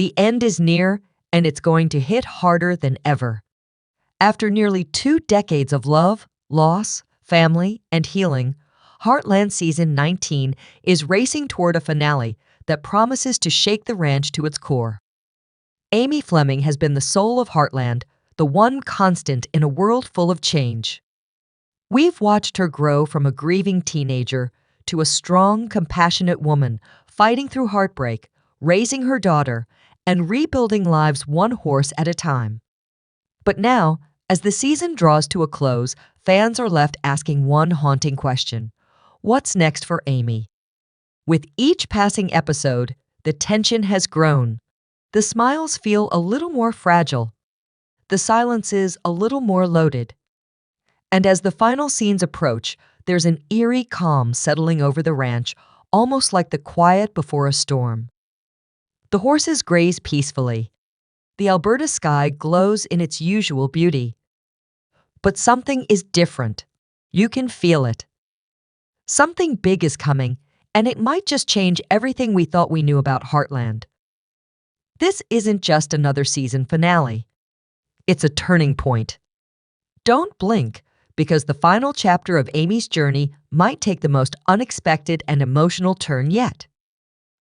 The end is near, and it's going to hit harder than ever. After nearly 2 decades of love, loss, family, and healing, Heartland Season 19 is racing toward a finale that promises to shake the ranch to its core. Amy Fleming has been the soul of Heartland, the one constant in a world full of change. We've watched her grow from a grieving teenager to a strong, compassionate woman fighting through heartbreak, raising her daughter, and rebuilding lives one horse at a time. But now, as the season draws to a close, fans are left asking one haunting question: what's next for Amy? With each passing episode, the tension has grown. The smiles feel a little more fragile. The silences a little more loaded. And as the final scenes approach, there's an eerie calm settling over the ranch, almost like the quiet before a storm. The horses graze peacefully. The Alberta sky glows in its usual beauty. But something is different. You can feel it. Something big is coming, and it might just change everything we thought we knew about Heartland. This isn't just another season finale. It's a turning point. Don't blink, because the final chapter of Amy's journey might take the most unexpected and emotional turn yet.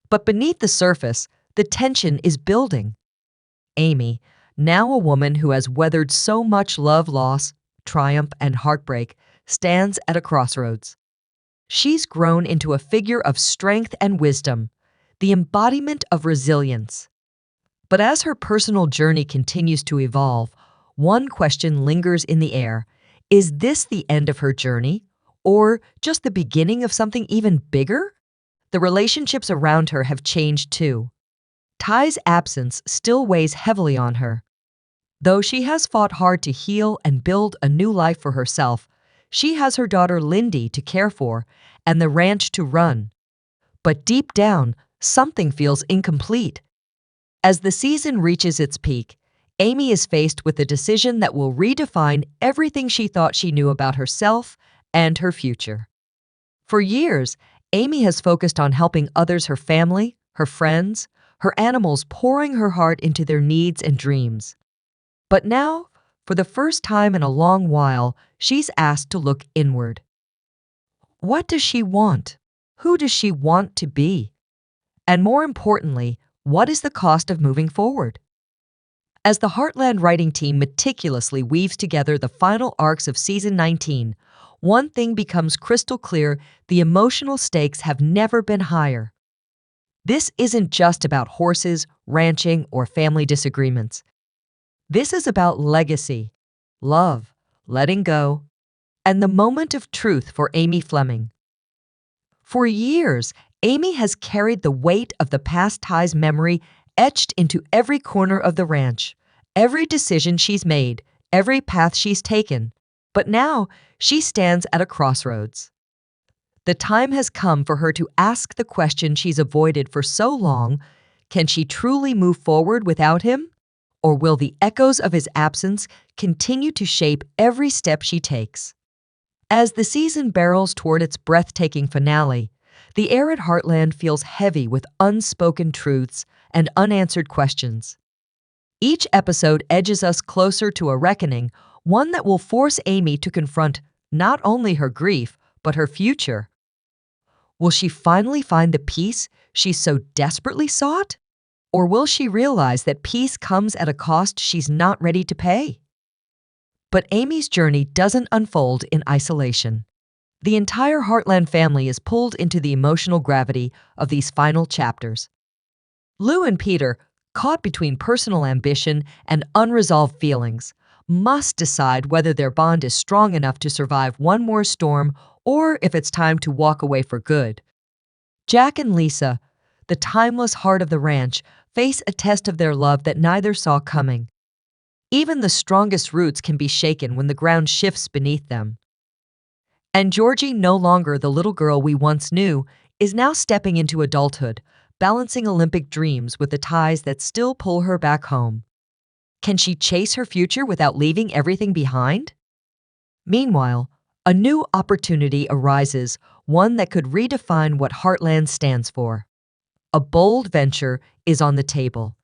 But beneath the surface, the tension is building. Amy, now a woman who has weathered so much love, loss, triumph, and heartbreak, stands at a crossroads. She's grown into a figure of strength and wisdom, the embodiment of resilience. But as her personal journey continues to evolve, one question lingers in the air. Is this the end of her journey, or just the beginning of something even bigger? The relationships around her have changed too. Ty's absence still weighs heavily on her. Though she has fought hard to heal and build a new life for herself, she has her daughter Lindy to care for and the ranch to run. But deep down, something feels incomplete. As the season reaches its peak, Amy is faced with a decision that will redefine everything she thought she knew about herself and her future. For years, Amy has focused on helping others, her family, her friends, her animals, pouring her heart into their needs and dreams. But now, for the first time in a long while, she's asked to look inward. What does she want? Who does she want to be? And more importantly, what is the cost of moving forward? As the Heartland writing team meticulously weaves together the final arcs of Season 19, one thing becomes crystal clear: the emotional stakes have never been higher. This isn't just about horses, ranching, or family disagreements. This is about legacy, love, letting go, and the moment of truth for Amy Fleming. For years, Amy has carried the weight of the past Ty's memory etched into every corner of the ranch, every decision she's made, every path she's taken. But now, she stands at a crossroads. The time has come for her to ask the question she's avoided for so long: can she truly move forward without him? Or will the echoes of his absence continue to shape every step she takes? As the season barrels toward its breathtaking finale, the air at Heartland feels heavy with unspoken truths and unanswered questions. Each episode edges us closer to a reckoning, one that will force Amy to confront not only her grief, but her future. Will she finally find the peace she so desperately sought? Or will she realize that peace comes at a cost she's not ready to pay? But Amy's journey doesn't unfold in isolation. The entire Heartland family is pulled into the emotional gravity of these final chapters. Lou and Peter, caught between personal ambition and unresolved feelings, must decide whether their bond is strong enough to survive one more storm or if it's time to walk away for good. Jack and Lisa, the timeless heart of the ranch, face a test of their love that neither saw coming. Even the strongest roots can be shaken when the ground shifts beneath them. And Georgie, no longer the little girl we once knew, is now stepping into adulthood, balancing Olympic dreams with the ties that still pull her back home. Can she chase her future without leaving everything behind? Meanwhile, a new opportunity arises, one that could redefine what Heartland stands for. A bold venture is on the table.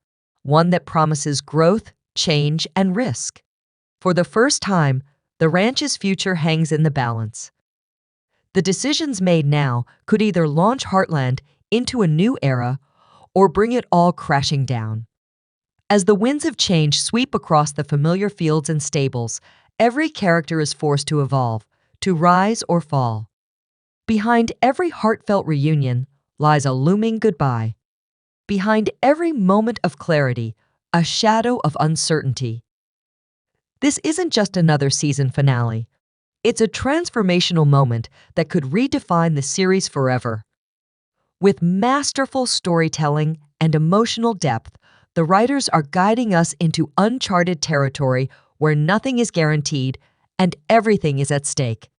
one that promises growth, change, and risk. For the first time, the ranch's future hangs in the balance. The decisions made now could either launch Heartland into a new era or bring it all crashing down. As the winds of change sweep across the familiar fields and stables, every character is forced to evolve, to rise or fall. Behind every heartfelt reunion lies a looming goodbye. Behind every moment of clarity, a shadow of uncertainty. This isn't just another season finale. It's a transformational moment that could redefine the series forever. With masterful storytelling and emotional depth, the writers are guiding us into uncharted territory where nothing is guaranteed and everything is at stake.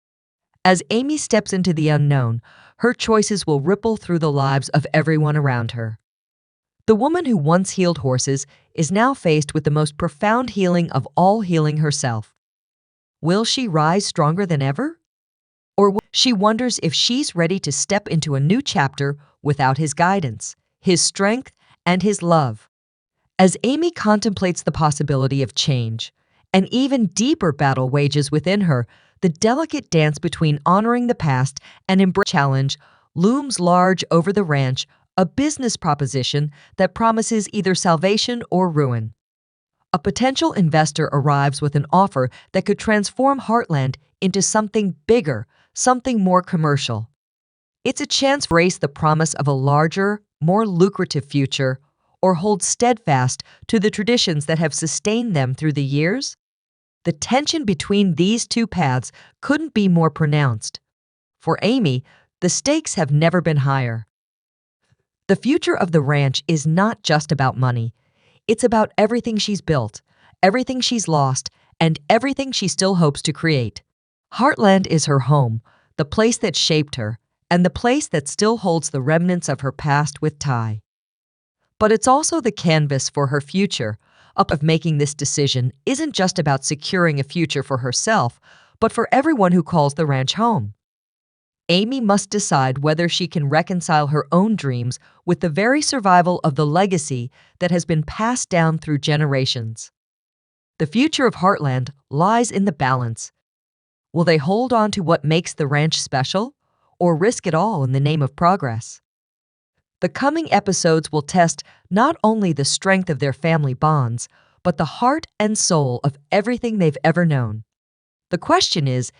As Amy steps into the unknown, her choices will ripple through the lives of everyone around her. The woman who once healed horses is now faced with the most profound healing of all, healing herself. Will she rise stronger than ever? Or she wonders if she's ready to step into a new chapter without his guidance, his strength, and his love. As Amy contemplates the possibility of change, an even deeper battle wages within her. The delicate dance between honoring the past and embracing challenge looms large over the ranch, a business proposition that promises either salvation or ruin. A potential investor arrives with an offer that could transform Heartland into something bigger, something more commercial. It's a chance to embrace the promise of a larger, more lucrative future, or hold steadfast to the traditions that have sustained them through the years. The tension between these two paths couldn't be more pronounced. For Amy, the stakes have never been higher. The future of the ranch is not just about money. It's about everything she's built, everything she's lost, and everything she still hopes to create. Heartland is her home, the place that shaped her, and the place that still holds the remnants of her past with tie. But it's also the canvas for her future. Of making this decision isn't just about securing a future for herself, but for everyone who calls the ranch home. Amy must decide whether she can reconcile her own dreams with the very survival of the legacy that has been passed down through generations. The future of Heartland lies in the balance. Will they hold on to what makes the ranch special, or risk it all in the name of progress? The coming episodes will test not only the strength of their family bonds, but the heart and soul of everything they've ever known. The question is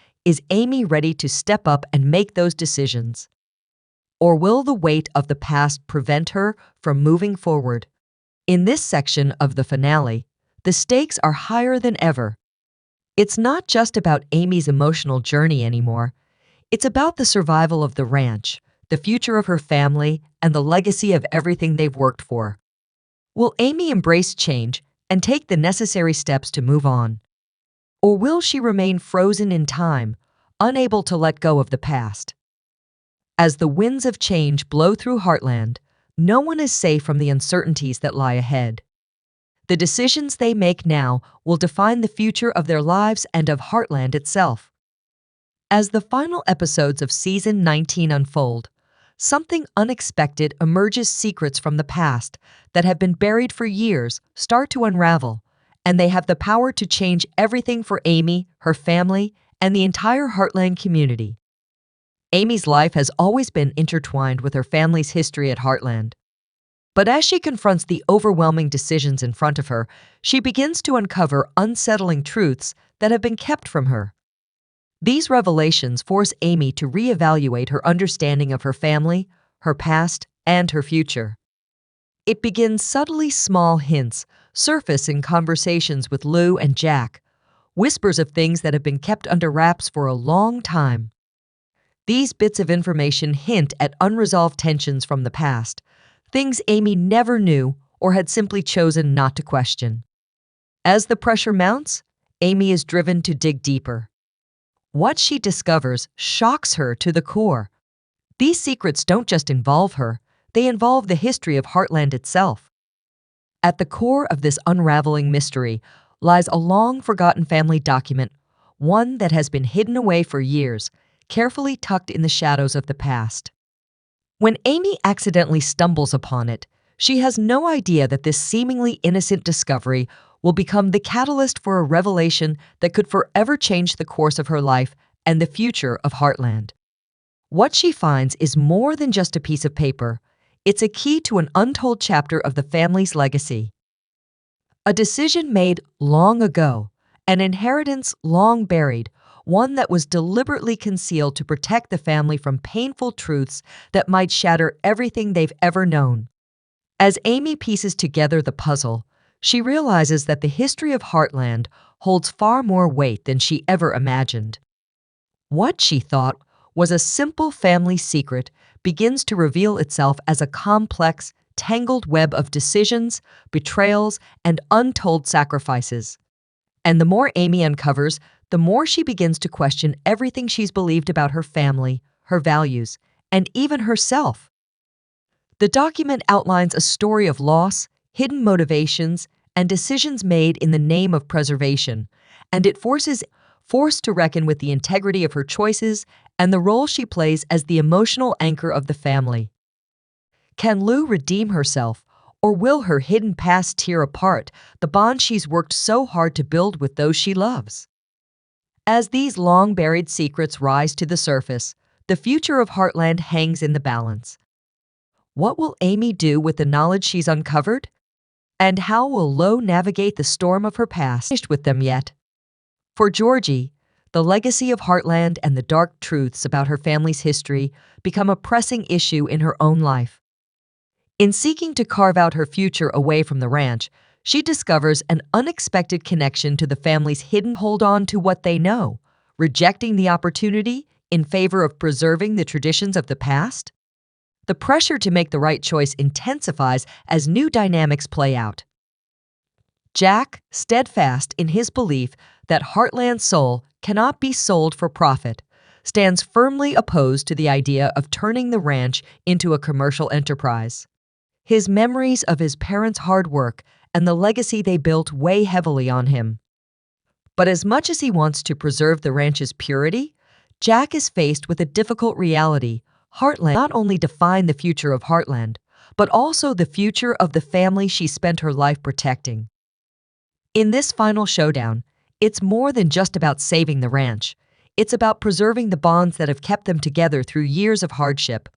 Amy ready to step up and make those decisions? Or will the weight of the past prevent her from moving forward? In this section of the finale, the stakes are higher than ever. It's not just about Amy's emotional journey anymore. It's about the survival of the ranch, the future of her family, and the legacy of everything they've worked for. Will Amy embrace change and take the necessary steps to move on? Or will she remain frozen in time, unable to let go of the past? As the winds of change blow through Heartland, no one is safe from the uncertainties that lie ahead. The decisions they make now will define the future of their lives and of Heartland itself. As the final episodes of Season 19 unfold, something unexpected emerges. Secrets from the past that have been buried for years start to unravel, and they have the power to change everything for Amy, her family, and the entire Heartland community. Amy's life has always been intertwined with her family's history at Heartland. But as she confronts the overwhelming decisions in front of her, she begins to uncover unsettling truths that have been kept from her. These revelations force Amy to reevaluate her understanding of her family, her past, and her future. It begins subtly. Small hints surface in conversations with Lou and Jack, whispers of things that have been kept under wraps for a long time. These bits of information hint at unresolved tensions from the past, things Amy never knew or had simply chosen not to question. As the pressure mounts, Amy is driven to dig deeper. What she discovers shocks her to the core. These secrets don't just involve her, they involve the history of Heartland itself. At the core of this unraveling mystery lies a long-forgotten family document, one that has been hidden away for years, carefully tucked in the shadows of the past. When Amy accidentally stumbles upon it, She has no idea that this seemingly innocent discovery will become the catalyst for a revelation that could forever change the course of her life and the future of Heartland. What she finds is more than just a piece of paper. It's a key to an untold chapter of the family's legacy. A decision made long ago, an inheritance long buried, one that was deliberately concealed to protect the family from painful truths that might shatter everything they've ever known. As Amy pieces together the puzzle, she realizes that the history of Heartland holds far more weight than she ever imagined. What she thought was a simple family secret begins to reveal itself as a complex, tangled web of decisions, betrayals, and untold sacrifices. And the more Amy uncovers, the more she begins to question everything she's believed about her family, her values, and even herself. The document outlines a story of loss, hidden motivations, and decisions made in the name of preservation, and it forced to reckon with the integrity of her choices and the role she plays as the emotional anchor of the family. Can Lou redeem herself, or will her hidden past tear apart the bond she's worked so hard to build with those she loves? As these long-buried secrets rise to the surface, the future of Heartland hangs in the balance. What will Amy do with the knowledge she's uncovered? And how will Lo navigate the storm of her past? Finished with them yet? For Georgie, the legacy of Heartland and the dark truths about her family's history become a pressing issue in her own life. In seeking to carve out her future away from the ranch, she discovers an unexpected connection to the family's hidden hold on to what they know, rejecting the opportunity in favor of preserving the traditions of the past. The pressure to make the right choice intensifies as new dynamics play out. Jack, steadfast in his belief that Heartland's soul cannot be sold for profit, stands firmly opposed to the idea of turning the ranch into a commercial enterprise. His memories of his parents' hard work and the legacy they built weigh heavily on him. But as much as he wants to preserve the ranch's purity, Jack is faced with a difficult reality. Heartland not only define the future of Heartland, but also the future of the family she spent her life protecting. In this final showdown, it's more than just about saving the ranch. It's about preserving the bonds that have kept them together through years of hardship.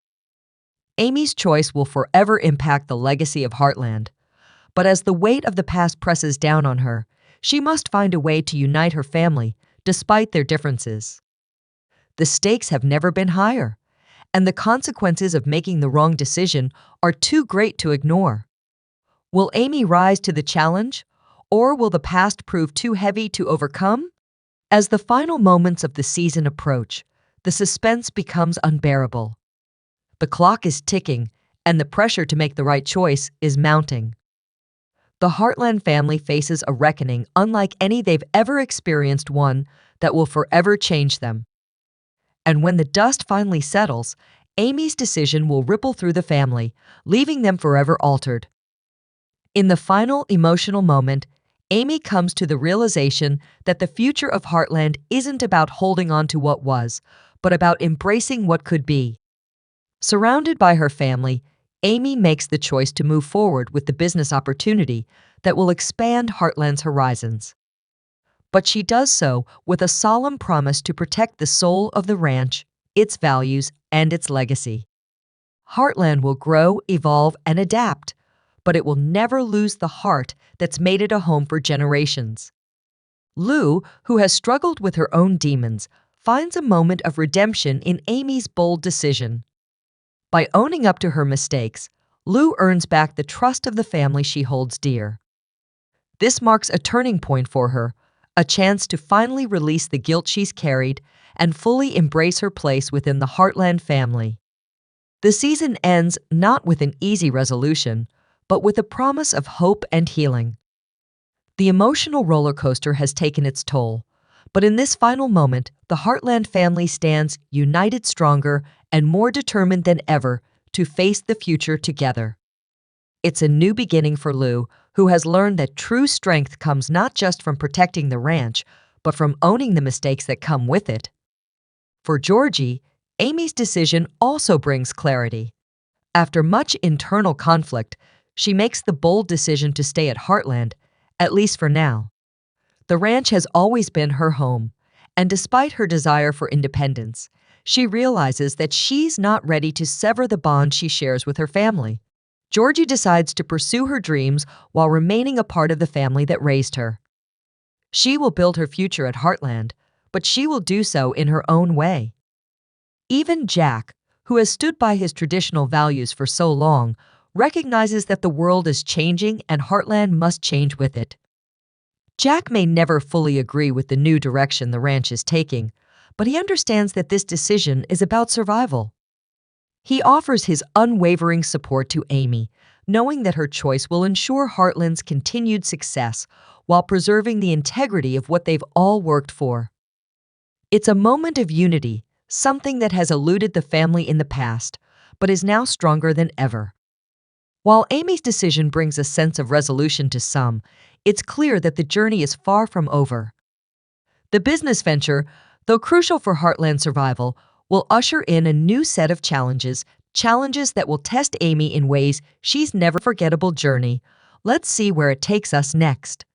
Amy's choice will forever impact the legacy of Heartland. But as the weight of the past presses down on her, she must find a way to unite her family, despite their differences. The stakes have never been higher, and the consequences of making the wrong decision are too great to ignore. Will Amy rise to the challenge, or will the past prove too heavy to overcome? As the final moments of the season approach, the suspense becomes unbearable. The clock is ticking, and the pressure to make the right choice is mounting. The Heartland family faces a reckoning unlike any they've ever experienced, one that will forever change them. And when the dust finally settles, Amy's decision will ripple through the family, leaving them forever altered. In the final emotional moment, Amy comes to the realization that the future of Heartland isn't about holding on to what was, but about embracing what could be. Surrounded by her family, Amy makes the choice to move forward with the business opportunity that will expand Heartland's horizons. But she does so with a solemn promise to protect the soul of the ranch, its values, and its legacy. Heartland will grow, evolve, and adapt, but it will never lose the heart that's made it a home for generations. Lou, who has struggled with her own demons, finds a moment of redemption in Amy's bold decision. By owning up to her mistakes, Lou earns back the trust of the family she holds dear. This marks a turning point for her, a chance to finally release the guilt she's carried and fully embrace her place within the Heartland family. The season ends not with an easy resolution, but with a promise of hope and healing. The emotional roller coaster has taken its toll, but in this final moment, the Heartland family stands united, stronger, and more determined than ever to face the future together. It's a new beginning for Lou, who has learned that true strength comes not just from protecting the ranch, but from owning the mistakes that come with it. For Georgie, Amy's decision also brings clarity. After much internal conflict, she makes the bold decision to stay at Heartland, at least for now. The ranch has always been her home, and despite her desire for independence, she realizes that she's not ready to sever the bond she shares with her family. Georgie decides to pursue her dreams while remaining a part of the family that raised her. She will build her future at Heartland, but she will do so in her own way. Even Jack, who has stood by his traditional values for so long, recognizes that the world is changing and Heartland must change with it. Jack may never fully agree with the new direction the ranch is taking, but he understands that this decision is about survival. He offers his unwavering support to Amy, knowing that her choice will ensure Heartland's continued success while preserving the integrity of what they've all worked for. It's a moment of unity, something that has eluded the family in the past, but is now stronger than ever. While Amy's decision brings a sense of resolution to some, it's clear that the journey is far from over. The business venture, though crucial for Heartland's survival, will usher in a new set of challenges that will test Amy in ways she's never forgettable journey. Let's see where it takes us next.